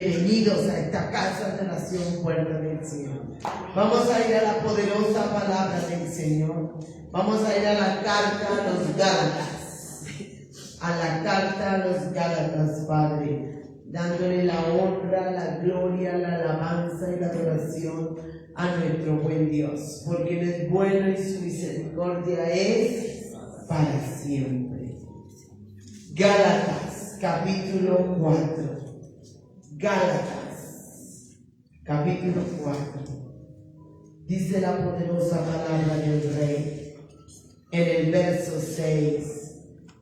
Bienvenidos a esta casa de oración, puerta del cielo. Vamos a ir a la poderosa palabra del Señor. Vamos a ir a la carta a los Gálatas. A la carta a los Gálatas, Padre, dándole la honra, la gloria, la alabanza y la adoración a nuestro buen Dios, porque Él es bueno y su misericordia es para siempre. Gálatas, capítulo 4. Gálatas, capítulo 4. Dice la poderosa palabra del Rey en el verso 6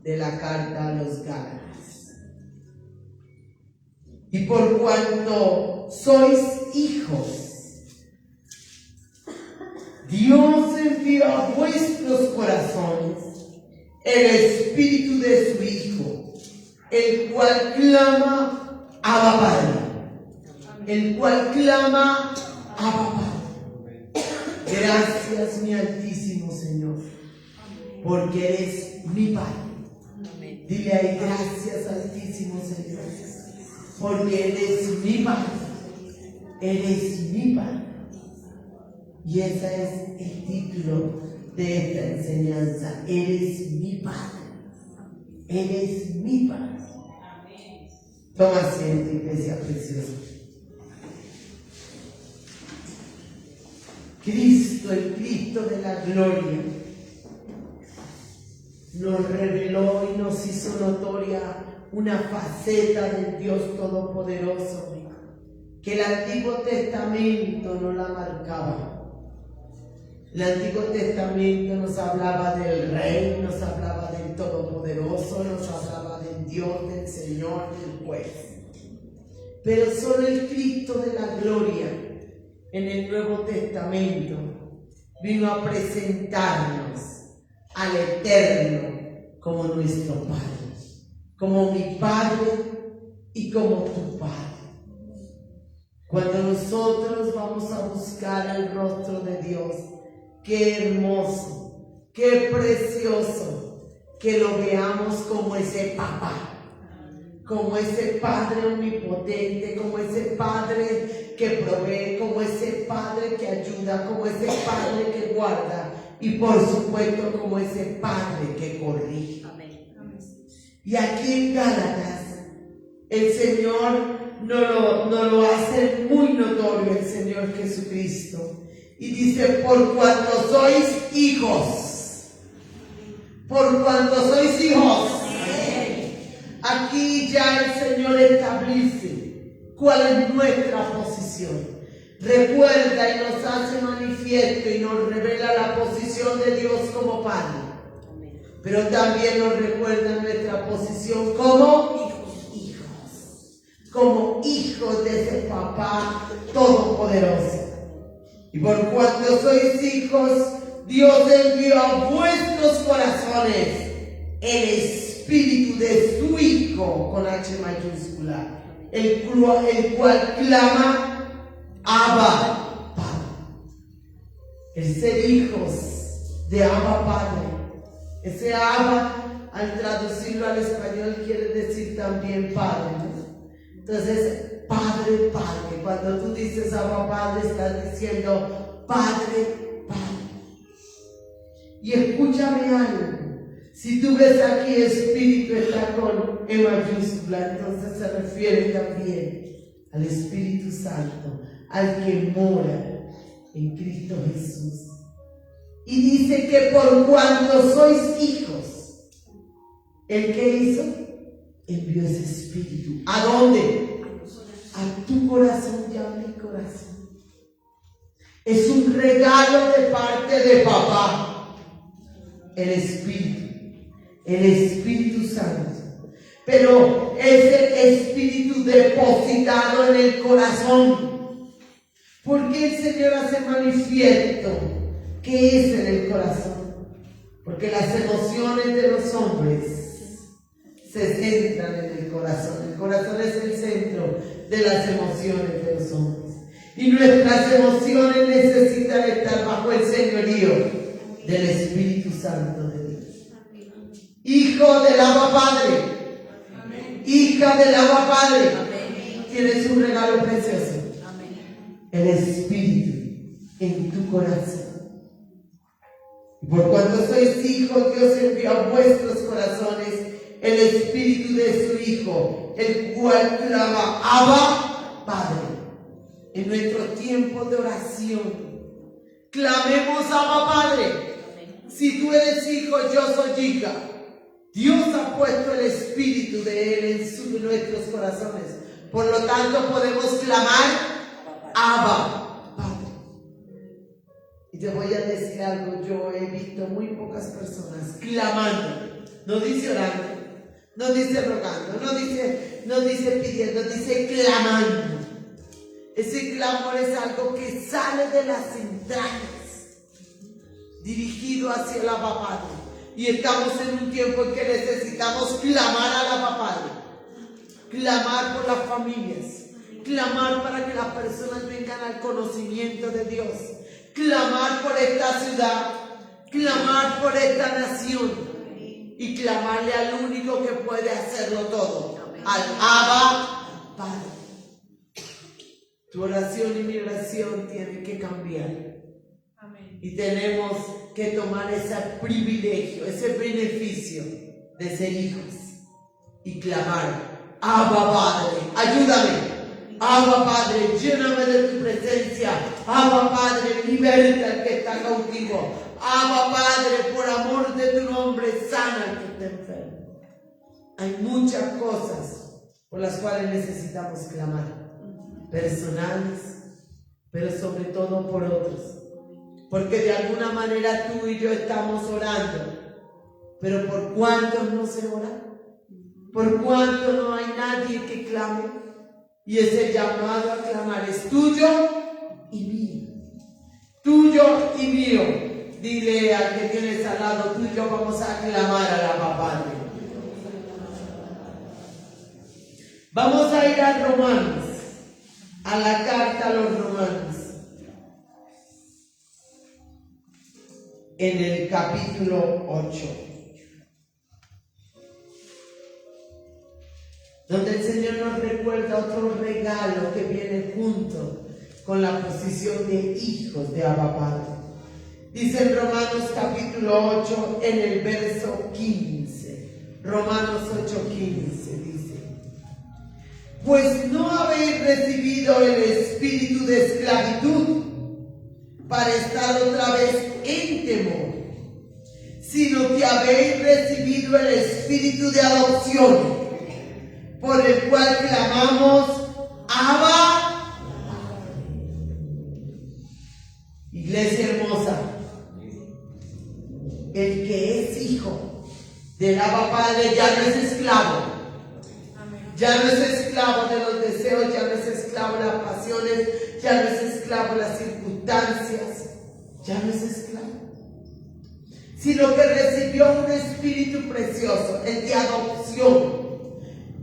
de la carta a los Gálatas. Y por cuanto sois hijos, Dios envió a vuestros corazones el espíritu de su Hijo, el cual clama Abba Padre, el cual clama Abba Padre. Gracias, mi altísimo Señor, porque eres mi Padre. Dile ahí, gracias, altísimo Señor, porque eres mi Padre. Eres mi Padre. Y ese es el título de esta enseñanza. Eres mi Padre. Eres mi Padre. Toma asiento, iglesia preciosa. Cristo, el Cristo de la gloria, nos reveló y nos hizo notoria una faceta del Dios Todopoderoso que el Antiguo Testamento no la marcaba. El Antiguo Testamento nos hablaba del Rey, nos hablaba del Todopoderoso, nos hablaba del Dios, del Señor, del Juez. Pero solo el Cristo de la gloria en el Nuevo Testamento vino a presentarnos al Eterno como nuestro Padre, como mi Padre y como tu Padre. Cuando nosotros vamos a buscar el rostro de Dios, qué hermoso, qué precioso que lo veamos como ese papá, como ese Padre omnipotente, como ese Padre que provee, como ese Padre que ayuda, como ese Padre que guarda y por supuesto como ese Padre que corrige. Y aquí en Gálatas el Señor nos lo hace muy notorio, el Señor Jesucristo. Y dice, por cuanto sois hijos, por cuanto sois hijos, aquí ya el Señor establece cuál es nuestra posición. Recuerda y nos hace manifiesto y nos revela la posición de Dios como Padre. Pero también nos recuerda nuestra posición como hijos, como hijos de ese Papá Todopoderoso. Y por cuanto sois hijos, Dios envió a vuestros corazones el espíritu de su Hijo, con H mayúscula, el cual clama Abba Padre. El ser hijos de Abba Padre. Ese Abba, al traducirlo al español, quiere decir también Padre, ¿no? Entonces, Padre, Padre. Cuando tú dices Abba Padre, estás diciendo Padre, Padre. Y escúchame algo. Si tú ves aquí Espíritu está con E mayúscula, entonces se refiere también al Espíritu Santo, al que mora en Cristo Jesús. Y dice que por cuanto sois hijos, ¿el qué hizo? Envió ese Espíritu. ¿A dónde? A tu corazón y a mi corazón. Es un regalo de parte de Papá. El Espíritu Santo. Pero es el Espíritu depositado en el corazón. ¿Por qué el Señor hace manifiesto qué es en el corazón? Porque las emociones de los hombres se centran en el corazón. El corazón es el centro de las emociones de los hombres. Y nuestras emociones necesitan estar bajo el señorío del Espíritu Santo de Dios. Hijo del Abba Padre. Hija del Abba Padre. tienes un regalo precioso. Amén. El Espíritu en tu corazón. Y por cuanto sois hijos, Dios envió a vuestros corazones el Espíritu de su Hijo, el cual clama, Abba, Padre. En nuestro tiempo de oración, clamemos, Abba, Padre. Si tú eres hijo, yo soy hija. Dios ha puesto el Espíritu de Él en nuestros corazones. Por lo tanto, podemos clamar, Abba, Padre. Y te voy a decir algo, yo he visto muy pocas personas clamando. No dice orando, no dice rogando, no dice pidiendo, dice clamando. Ese clamor es algo que sale de las entrañas, dirigido hacia el Abba Padre. Y estamos en un tiempo en que necesitamos clamar al Abba Padre, clamar por las familias, clamar para que las personas vengan al conocimiento de Dios, clamar por esta ciudad, clamar por esta nación y clamarle al único que puede hacerlo todo, al Abba Padre. Tu oración y mi oración tienen que cambiar. Amén. Y tenemos que tomar ese privilegio, ese beneficio de ser hijos y clamar, Abba Padre, ayúdame. Abba Padre, lléname de tu presencia. Abba Padre, liberta al que está cautivo. Abba Padre, por amor de tu nombre, sana al que está enfermo. Hay muchas cosas por las cuales necesitamos clamar. Personales, pero sobre todo por otros, porque de alguna manera tú y yo estamos orando, pero ¿por cuántos no se ora? ¿Por cuánto no hay nadie que clame? Y ese llamado a clamar es tuyo y mío, tuyo y mío. Dile al que tienes al lado, tú y yo vamos a clamar a la Padre. Vamos a ir a Romanos, a la carta a los Romanos, en el capítulo 8, donde el Señor nos recuerda otro regalo que viene junto con la posición de hijos de Abba Padre. Dice en Romanos capítulo 8, en el verso 15, Romanos 8:15 dice: pues no habéis recibido el espíritu de esclavitud para estar otra vez en temor, sino que habéis recibido el espíritu de adopción, por el cual clamamos, Abba. Iglesia hermosa, el que es hijo del Abba Padre ya no es esclavo. Ya no es esclavo de los deseos, ya no es esclavo de las pasiones, ya no es esclavo de las circunstancias, ya no es esclavo, sino que recibió un espíritu precioso, el de adopción.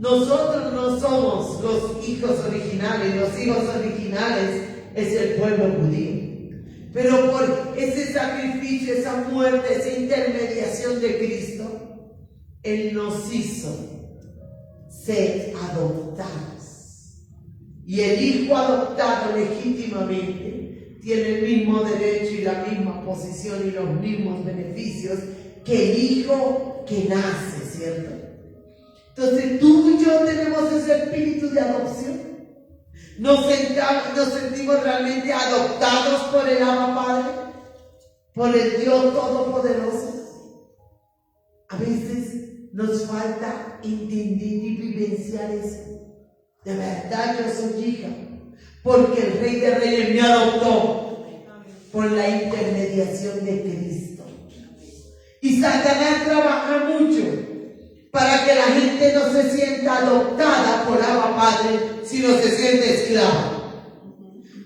Nosotros no somos los hijos originales, los hijos originales es el pueblo judío, pero por ese sacrificio, esa muerte, esa intermediación de Cristo, Él nos hizo ser adoptados. Y el hijo adoptado legítimamente tiene el mismo derecho y la misma posición y los mismos beneficios que el hijo que nace, ¿cierto? Entonces tú y yo tenemos ese espíritu de adopción. Nos sentimos realmente adoptados por el Abba Padre, por el Dios Todopoderoso. A veces nos falta entender y vivenciar eso. De verdad yo soy hija, porque el Rey de Reyes me adoptó por la intermediación de Cristo. Y Satanás trabaja mucho para que la gente no se sienta adoptada por Abba Padre, sino se siente esclava.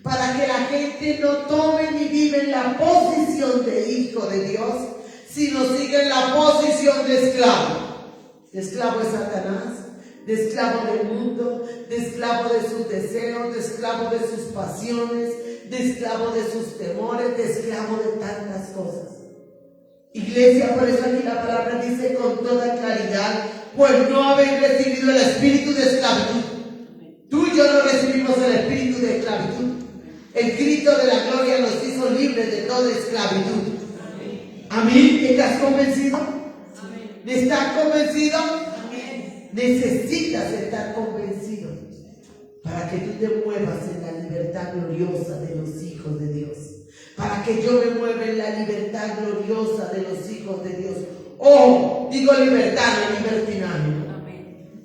Para que la gente no tome ni vive en la posición de hijo de Dios, sino sigue en la posición de esclavo. De esclavo de Satanás, de esclavo del mundo, de esclavo de sus deseos, de esclavo de sus pasiones, de esclavo de sus temores, de esclavo de tantas cosas. Iglesia, por eso aquí la palabra dice con toda claridad, pues no habéis recibido el espíritu de esclavitud Tú y yo no recibimos el espíritu de esclavitud. El Cristo de la gloria nos hizo libres de toda esclavitud. Amén. ¿Estás convencido? ¿Estás convencido? Necesitas estar convencido para que tú te muevas en la libertad gloriosa de los hijos de Dios. Para que yo me mueva en la libertad gloriosa de los hijos de Dios. Oh, digo libertad, no libertinaje.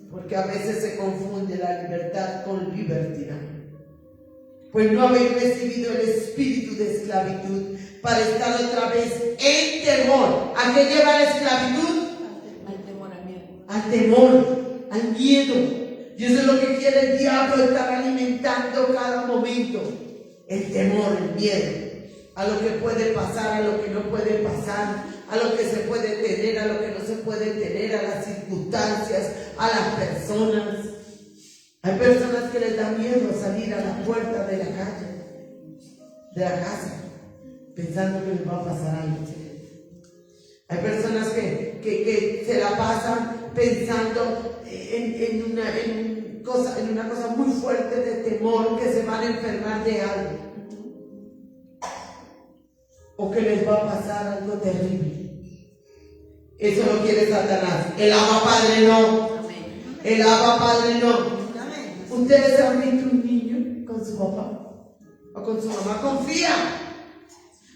Porque a veces se confunde la libertad con libertinaje. Pues no habéis recibido el espíritu de esclavitud para estar otra vez en temor. ¿A qué lleva la esclavitud? Al temor, al miedo. Al temor, al miedo. Y eso es lo que quiere el diablo, estar alimentando cada momento. El temor, el miedo. A lo que puede pasar, a lo que no puede pasar, a lo que se puede tener, a lo que no se puede tener, a las circunstancias, a las personas. Hay personas que les da miedo salir a la puerta de la calle, de la casa, pensando que les va a pasar algo. Hay personas que se la pasan pensando en una cosa muy fuerte de temor, que se van a enfermar de algo. O que les va a pasar algo terrible. Eso lo quiere Satanás. El Abba Padre no. El Abba Padre no. Ustedes han visto un niño con su papá o con su mamá. Confía.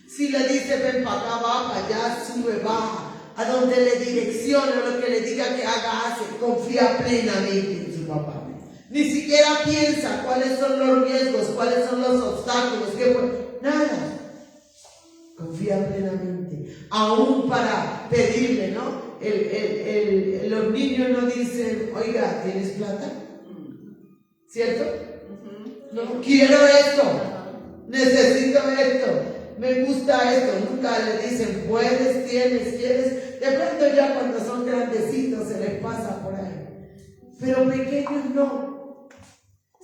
Si le dice ven para acá, va para allá, sube, baja, a donde le direccione o lo que le diga que haga, hace. Confía plenamente en su papá. Ni siquiera piensa cuáles son los riesgos, cuáles son los obstáculos, nada. Confía plenamente, aún para pedirle, ¿no? Los niños no dicen, oiga, ¿tienes plata? ¿Cierto? No, quiero esto, necesito esto, me gusta esto. Nunca le dicen, puedes, tienes, quieres. De pronto ya cuando son grandecitos se les pasa por ahí. Pero pequeños no.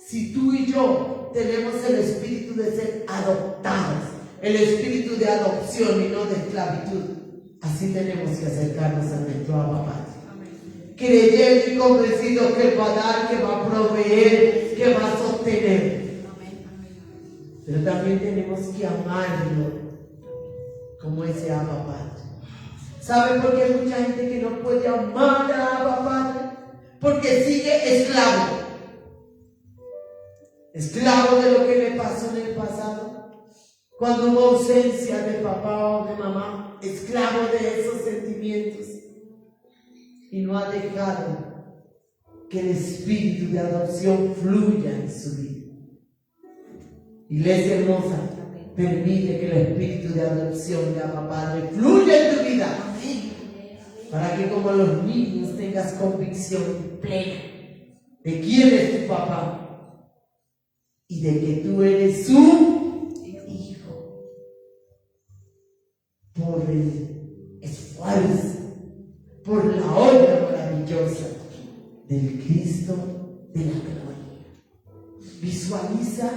Si tú y yo tenemos el espíritu de ser adoptados, el espíritu de adopción y no de esclavitud, así tenemos que acercarnos a nuestro Abba Padre. Creyendo y convencido que Él va a dar, que va a proveer, que va a sostener. Pero también tenemos que amarlo como ese Abba Padre. ¿Saben por qué hay mucha gente que no puede amar a Abba Padre? Porque sigue esclavo. Esclavo de lo que le pasó en el pasado. Cuando hubo ausencia de papá o de mamá, esclavo de esos sentimientos, y no ha dejado que el espíritu de adopción fluya en su vida. Iglesia hermosa, permite que el espíritu de adopción de Abba Padre fluya en tu vida, para que como los niños tengas convicción plena de quién es tu papá y de que tú eres su por el esfuerzo, por la obra maravillosa del Cristo de la gloria. Visualiza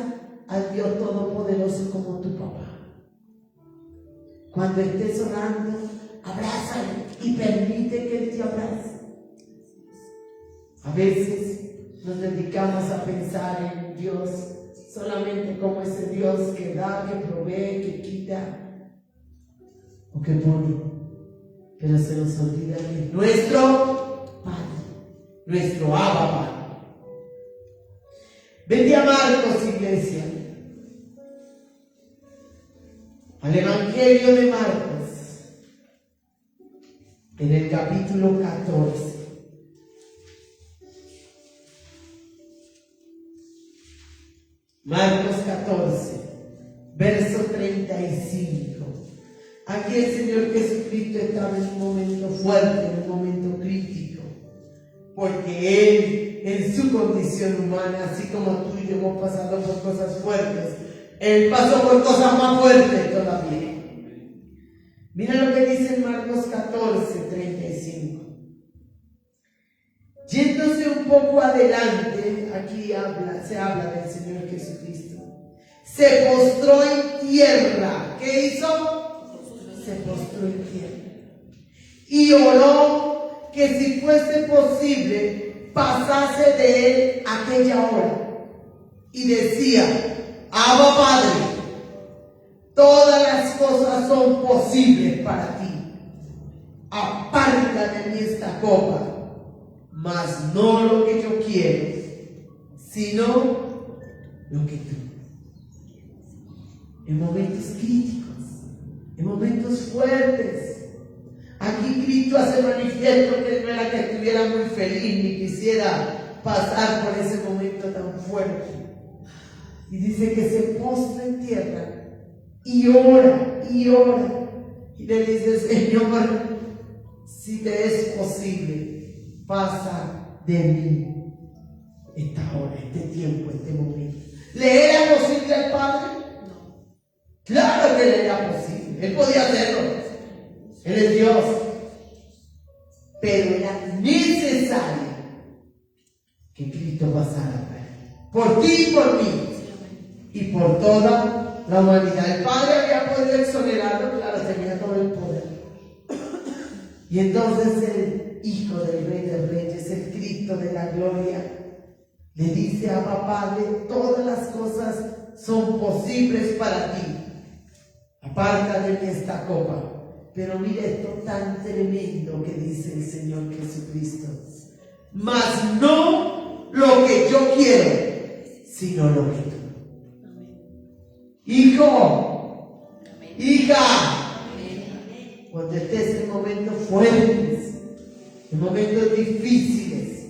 al Dios Todopoderoso como tu papá. Cuando estés orando, abrázalo y permite que Él te abrace. A veces nos dedicamos a pensar en Dios solamente como ese Dios que da, que provee, que quita o que pone, pero se nos olvida que es nuestro Padre, nuestro Abba Padre. Vete a Marcos, iglesia, al Evangelio de Marcos, en el capítulo 14. Marcos 14, verso 35. Aquí el Señor Jesucristo estaba en un momento fuerte, en un momento crítico, porque Él, en su condición humana, así como tú y yo hemos pasado por cosas fuertes, Él pasó por cosas más fuertes todavía. Mira lo que dice en Marcos 14, 35. Yéndose un poco adelante, aquí se habla del Señor Jesucristo, se postró en tierra. ¿Qué hizo? Se postró en tierra y oró que si fuese posible pasase de él aquella hora. y decía: Abba Padre, todas las cosas son posibles para ti. Aparta de mí esta copa, mas no lo que yo quiero, sino lo que tú. En momentos críticos, en momentos fuertes, aquí Cristo hace manifiesto que no era que estuviera muy feliz ni quisiera pasar por ese momento tan fuerte. Y dice que se postra en tierra y ora y ora. Y le dice: Señor, si te es posible, pasa de mí esta hora, este tiempo, este momento. ¿Le era posible al Padre? No. Claro que le era posible. Él podía hacerlo. Él es Dios. Pero era necesario que Cristo pasara por ti y por mí y por toda la humanidad. El Padre había podido exonerarlo, claro, tenía todo el poder. Y entonces el Hijo del Rey de Reyes, el Cristo de la gloria, le dice a Papá: todas las cosas son posibles para ti. Aparta de mí esta copa. Pero mira esto tan tremendo que dice el Señor Jesucristo: mas no lo que yo quiero, sino lo que tú. Hijo, hija, cuando estés en momentos fuertes, en momentos difíciles,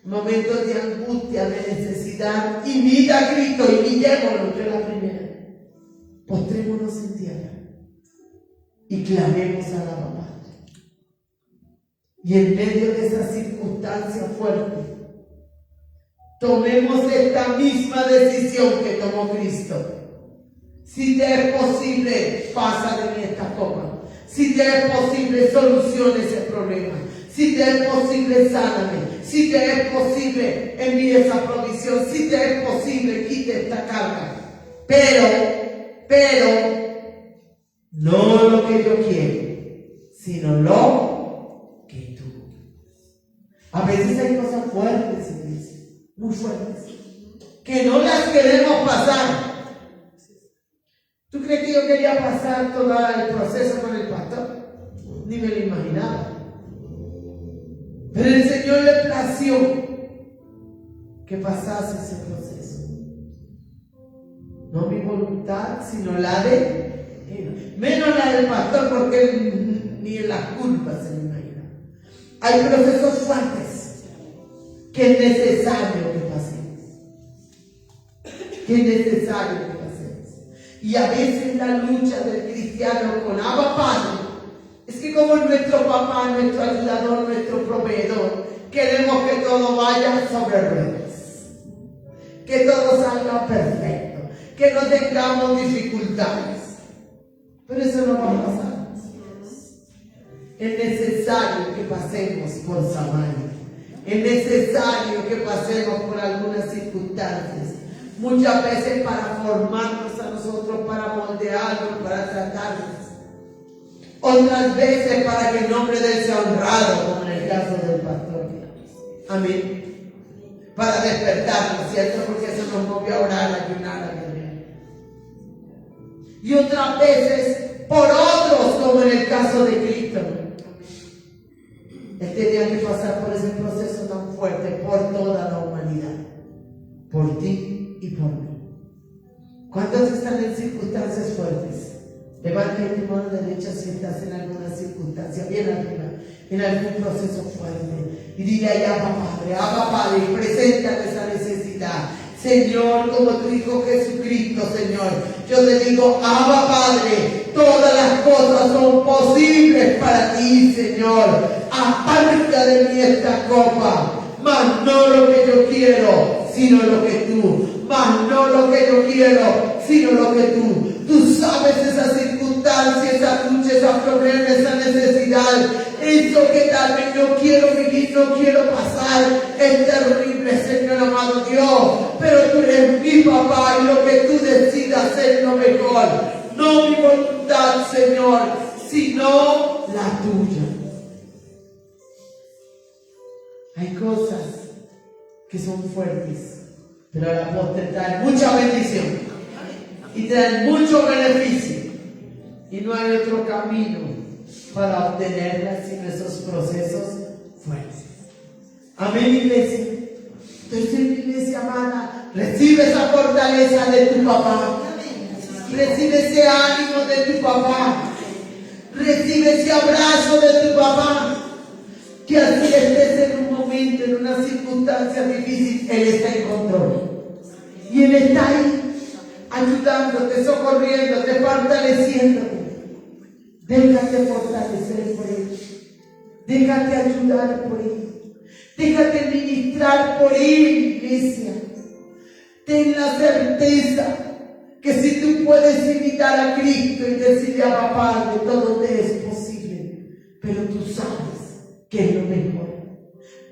en momentos de angustia, de necesidad, imita a Cristo, imitémoslo, yo la primera. Postrémonos en tierra y clamemos a la Padre. Y en medio de esa circunstancia fuerte, tomemos esta misma decisión que tomó Cristo. Si te es posible, pasa de mí esta copa. Si te es posible, soluciona ese problema. Si te es posible, sáname. Si te es posible, envíe esa provisión. Si te es posible, quite esta carga. Pero, no lo que yo quiero, sino lo que tú. A veces hay cosas fuertes, iglesia, muy fuertes, que no las queremos pasar. ¿Tú crees que yo quería pasar todo el proceso con el pastor? Ni me lo imaginaba. Pero el Señor le plació que pasase ese proceso. No mi voluntad, sino la de él. Menos la del pastor, porque él ni en las culpas se lo imagina. Hay procesos fuertes que es necesario que pasemos. Que es necesario que pasemos. Y a veces la lucha del cristiano con Abba Padre es que, como nuestro papá, nuestro ayudador, nuestro proveedor, queremos que todo vaya sobre ruedas, que todo salga perfecto, que no tengamos dificultades. Pero eso no va a pasar. Es necesario que pasemos por Samaria. Es necesario que pasemos por algunas circunstancias. Muchas veces para formarnos a nosotros, para moldearnos, para tratarnos. Otras veces para que el nombre de él sea honrado, como en el caso del pastor. Amén. Para despertarnos, ¿cierto? Porque eso nos movió a orar, a ayunar, a creer. Y otras veces por otros, como en el caso de Cristo. Él tenía que pasar por ese proceso tan fuerte por toda la humanidad. Por ti y por mí. ¿Cuántos están en circunstancias fuertes? Levanta tu mano derecha si estás en alguna circunstancia, bien arriba, en algún proceso fuerte. Y dile ahí: Abba Padre, y preséntale esa necesidad. Señor, como tu Hijo Jesucristo, Señor, yo te digo: Abba Padre, todas las cosas son posibles para ti, Señor. Aparta de mí esta copa, mas no lo que yo quiero, sino lo que tú. Mas no lo que yo quiero, sino lo que tú. Tú sabes esa circunstancia, esa lucha, ese problema, esa necesidad, eso que tal vez no quiero vivir, no quiero pasar. Es terrible, Señor amado Dios, pero tú eres mi papá y lo que tú decidas es lo mejor. No mi voluntad, Señor, sino la tuya. Hay cosas que son fuertes, pero a la postre trae mucha bendición y trae mucho beneficio. Y no hay otro camino para obtenerla sino esos procesos fuertes. Amén, iglesia. Entonces, iglesia amada, recibe esa fortaleza de tu papá. Recibe ese ánimo de tu papá. Recibe ese abrazo de tu papá. Que así estés en un momento, en una circunstancia difícil, Él está en control. Y Él está ahí, ayudándote, socorriéndote, fortaleciéndote. Déjate fortalecer por Él. Déjate ayudar por Él. Déjate ministrar por Él, iglesia. Ten la certeza que si tú puedes invitar a Cristo y decirle a papá, de todo te es posible, pero tú sabes que es lo mejor.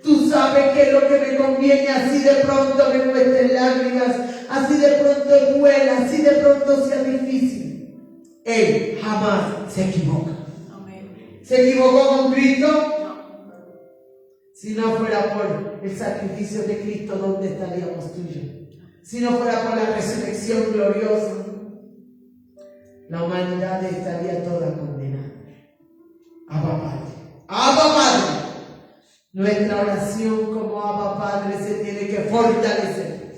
Tú sabes que es lo que me conviene, así de pronto me cuesten lágrimas, así de pronto duela, así de pronto sea difícil. Él jamás se equivoca. ¿Se equivocó con Cristo? Si no fuera por el sacrificio de Cristo, ¿dónde estaríamos tú y yo? Si no fuera por la resurrección gloriosa, la humanidad estaría toda condenada. Abba Padre. Abba Padre. Nuestra oración como Abba Padre se tiene que fortalecer.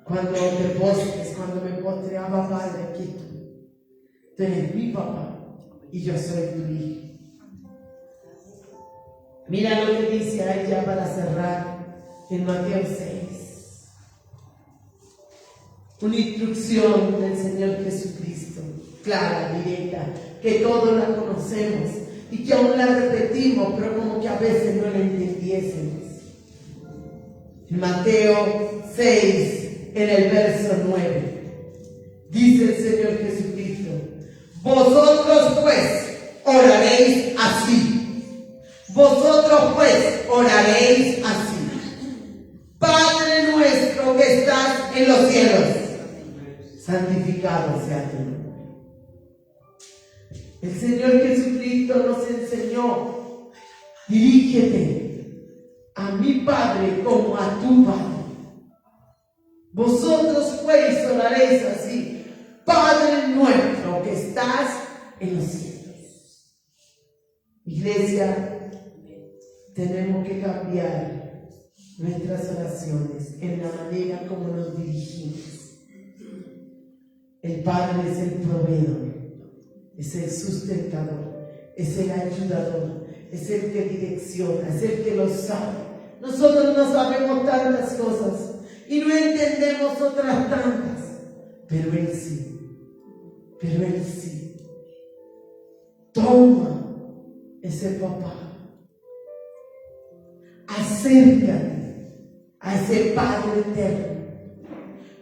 Cuando te postres, cuando me postre, Abba Padre, aquí tú eres mi papá y yo soy tu hijo. Mira lo que dice ahí ya para cerrar en Mateo 6. Una instrucción del Señor Jesucristo, clara, directa, que todos la conocemos y que aún la repetimos, pero como que a veces no la entendiésemos. En Mateo 6, en el verso 9, dice el Señor Jesucristo: vosotros pues oraréis así. Vosotros pues oraréis así: Padre nuestro que estás en los cielos, santificado sea tu nombre. El Señor Jesucristo nos enseñó: dirígete a mi Padre como a tu Padre. Vosotros pues oraréis así: Padre nuestro que estás en los cielos. Iglesia, tenemos que cambiar nuestras oraciones en la manera como nos dirigimos. El Padre es el proveedor, es el sustentador, es el ayudador, es el que direcciona, es el que lo sabe. Nosotros no sabemos tantas cosas y no entendemos otras tantas, pero Él sí, pero Él sí. Toma ese papá, acércate a ese Padre eterno,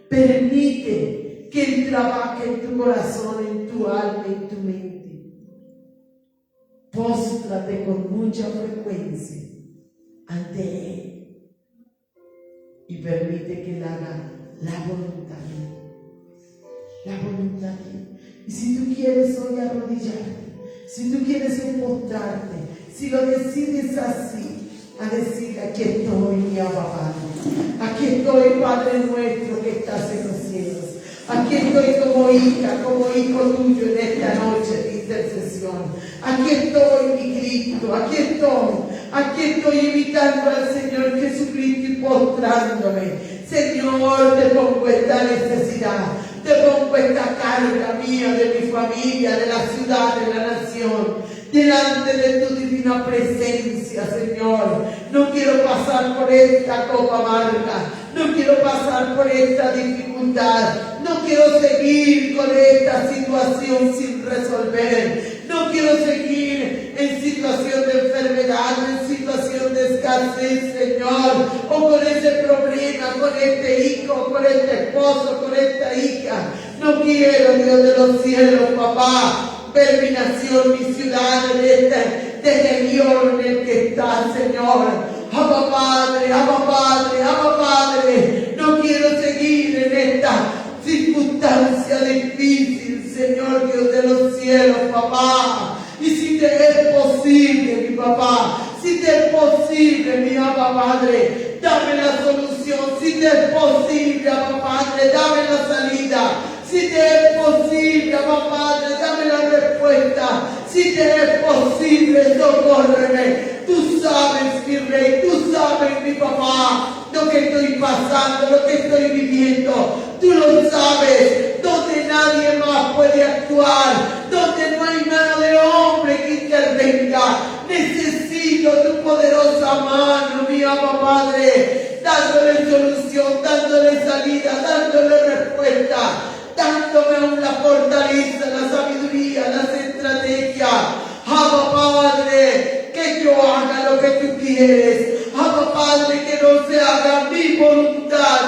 permite que Él trabaje en tu corazón, en tu alma, en tu mente. Póstrate con mucha frecuencia ante Él y permite que Él haga la voluntad de Él. La voluntad de Él. Y si tú quieres hoy arrodillarte, si tú quieres postrarte, si lo decides así, a decir: aquí estoy, mi Abba Padre. Aquí estoy, Padre nuestro que estás en los cielos. Aquí estoy como hija, como hijo tuyo en esta noche de intercesión. Aquí estoy, mi Cristo, aquí estoy invitando al Señor Jesucristo y postrándome. Señor, te pongo esta necesidad, te pongo esta carga mía, de mi familia, de la ciudad, de la nación, delante de tu divina presencia, Señor. No quiero pasar por esta copa amarga, no quiero pasar por esta dificultad, no quiero seguir con esta situación sin resolver, no quiero seguir en situación de enfermedad, en situación de escasez, Señor, o con ese problema, con este hijo, con este esposo, con esta hija. No quiero, Dios de los cielos, papá, ver mi nación, mi ciudad, de región en el que está, Señor. Abba Padre, Abba Padre, Abba Padre, no quiero seguir en esta circunstancia difícil, Señor Dios de los cielos, papá. Y si te es posible, mi papá, si te es posible, mi Abba Padre, dame la solución. Si te es posible, Abba Padre, dame la salida. Si te es posible, Abba Padre, dame la respuesta. Si te es posible, socórreme. Tú sabes, mi Rey, tú sabes, mi papá, lo que estoy pasando, lo que estoy viviendo. Tú lo sabes, donde nadie más puede actuar, donde no hay mano de hombre que intervenga. Necesito tu poderosa mano, mi Abba Padre, dándole solución, dándole salida, dándole respuesta, dándome la fortaleza, la sabiduría, las estrategias. Abba Padre, que yo haga lo que tú quieres. Abba Padre, que no se haga mi voluntad,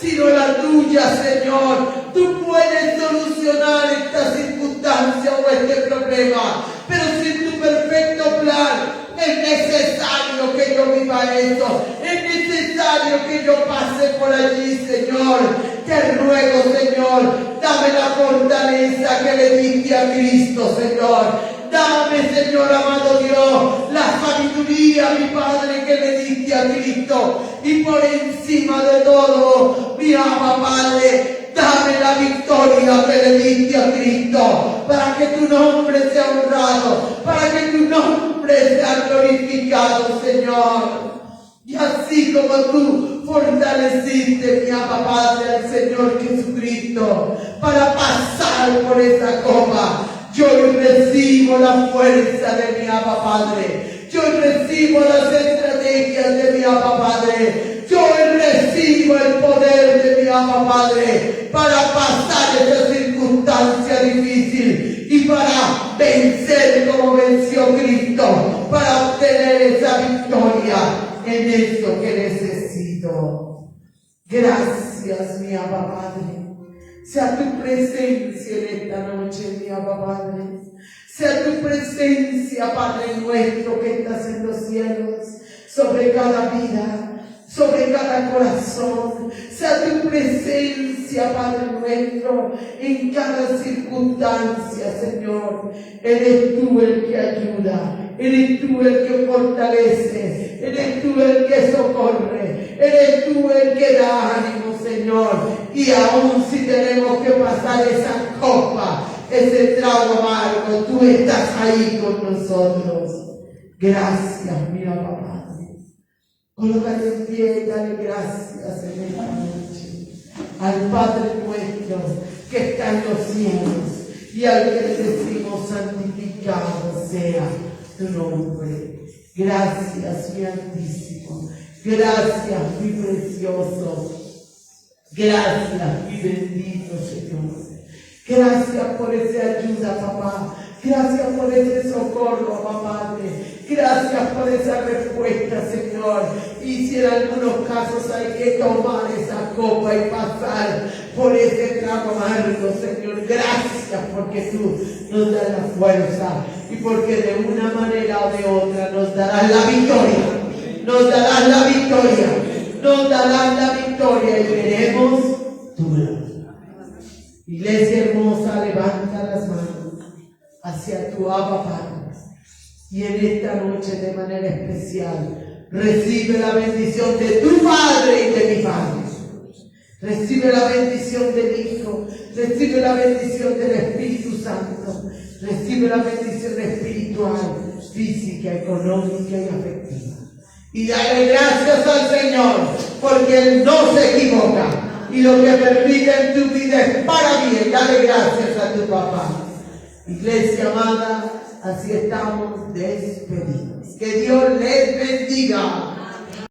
sino la tuya, Señor. Tú puedes solucionar esta circunstancia o este problema, pero sin tu perfecto plan es necesario que yo viva eso. Es necesario que yo pase por allí, Señor. Te ruego, Señor, dame la fortaleza que le diste a Cristo, Señor. Dame, Señor amado Dios, la sabiduría, mi Padre, que le diste a Cristo. Y por encima de todo, mi Abba Padre, dame la victoria que le diste a Cristo, para que tu nombre sea honrado, para que tu nombre sea glorificado, Señor. Y así como tú fortaleciste, mi Abba Padre, al Señor Jesucristo, para pasar por esa copa, yo recibo la fuerza de mi Abba Padre. Yo recibo las estrategias de mi Abba Padre. Yo recibo el poder de mi Abba Padre para pasar esta circunstancia difícil y para vencer como venció Cristo, para obtener esa victoria en esto que necesito. Gracias, mi Abba Padre. Sea tu presencia en esta noche, mi Abba Padre. Sea tu presencia, Padre nuestro, que estás en los cielos, sobre cada vida, sobre cada corazón. Sea tu presencia, Padre nuestro, en cada circunstancia, Señor. Eres tú el que ayuda, eres tú el que fortalece, eres tú el que socorre, eres tú el que da ánimo, Señor. Y aún si tenemos que pasar esa copa, ese trago amargo, tú estás ahí con nosotros. Gracias, mi Abba Padre. Colócate en pie y dale gracias en esta noche al Padre nuestro que está en los cielos y al que le decimos santificado sea tu nombre. Gracias, mi Altísimo. Gracias, mi precioso. Gracias, mi bendito Señor. Gracias por esa ayuda, papá. Gracias por ese socorro, papá Padre. Gracias por esa respuesta, Señor. Y si en algunos casos hay que tomar esa copa y pasar por ese trago amargo, Señor, gracias porque tú nos das la fuerza y porque de una manera o de otra nos darás la victoria. Nos darás la victoria. Nos darás la victoria y veremos tu gloria. Iglesia hermosa, levanta las manos hacia tu Abba Padre. Y en esta noche de manera especial recibe la bendición de tu Padre y de mi Padre. Recibe la bendición del Hijo, recibe la bendición del Espíritu Santo, recibe la bendición espiritual, física, económica y afectiva. Y dale gracias al Señor, porque Él no se equivoca. Y lo que permite en tu vida es para bien. Dale gracias a tu papá. Iglesia amada, así estamos despedidos. Que Dios les bendiga.